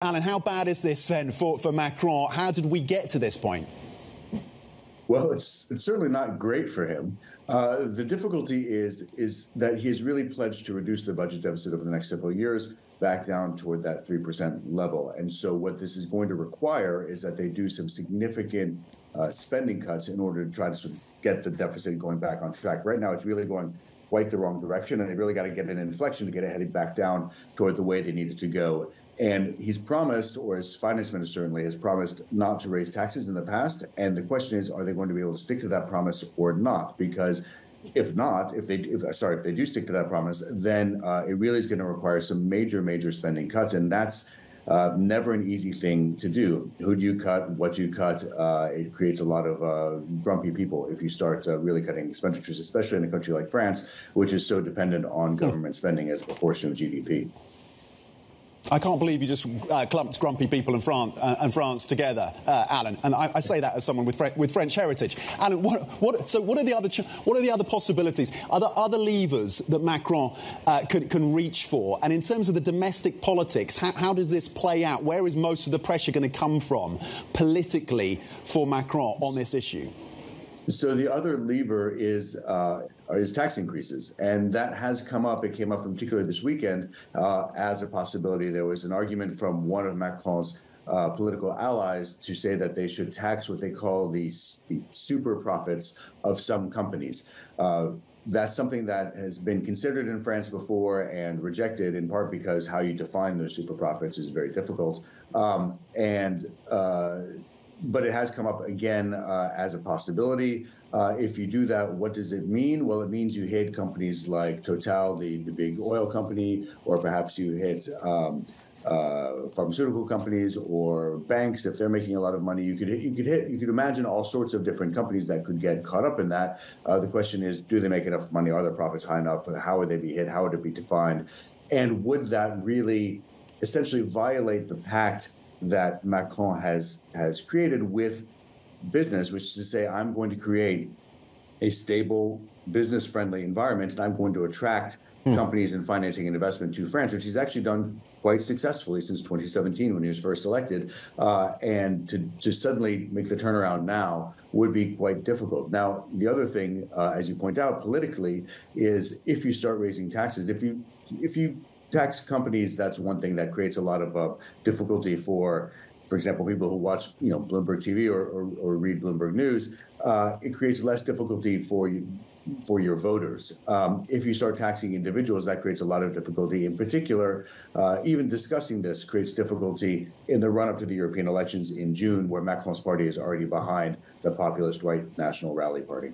Alan, how bad is this then for Macron? How did we get to this point? Well, it's certainly not great for him. The difficulty is that he has really pledged to reduce the budget deficit over the next several years back down toward that 3% level. And so what this is going to require is that they do some significant spending cuts in order to try to sort of get the deficit going back on track. Right now, it's really going quite the wrong direction, and they really got to get an inflection to get it headed back down toward the way they needed to go. And he's promised, or his finance minister certainly has promised, not to raise taxes in the past. And the question is, are they going to be able to stick to that promise or not? Because if not, if they do stick to that promise, then it really is going to require some major spending cuts, and that's never an easy thing to do. Who do you cut? What do you cut? It creates a lot of grumpy people if you start really cutting expenditures, especially in a country like France, which is so dependent on government spending as a proportion of GDP. I can't believe you just clumped grumpy people in France together, Alan. And I say that as someone with French heritage. Alan, what are the other possibilities? Are there other levers that Macron can reach for? And in terms of the domestic politics, how does this play out? Where is most of the pressure going to come from politically for Macron on this issue? So the other lever is tax increases, and that has come up. It came up in particular this weekend as a possibility. There was an argument from one of Macron's political allies to say that they should tax what they call the super profits of some companies. That's something that has been considered in France before and rejected, in part because how you define those super profits is very difficult. But it has come up again as a possibility. If you do that, what does it mean? Well, it means you hit companies like Total, the big oil company, or perhaps you hit pharmaceutical companies or banks. If they're making a lot of money, you could imagine all sorts of different companies that could get caught up in that. The question is, do they make enough money? Are their profits high enough? How would they be hit? How would it be defined? And would that really essentially violate the pact that Macron has created with business, which is to say, I'm going to create a stable, business-friendly environment, and I'm going to attract companies and financing and investment to France, which he's actually done quite successfully since 2017 when he was first elected. And to suddenly make the turnaround now would be quite difficult. Now, the other thing, as you point out, politically, is if you start raising taxes, if you tax companies, that's one thing that creates a lot of difficulty for example, people who watch, Bloomberg TV or read Bloomberg News. It creates less difficulty for your voters. If you start taxing individuals, that creates a lot of difficulty. In particular, even discussing this creates difficulty in the run-up to the European elections in June, where Macron's party is already behind the populist right National Rally Party.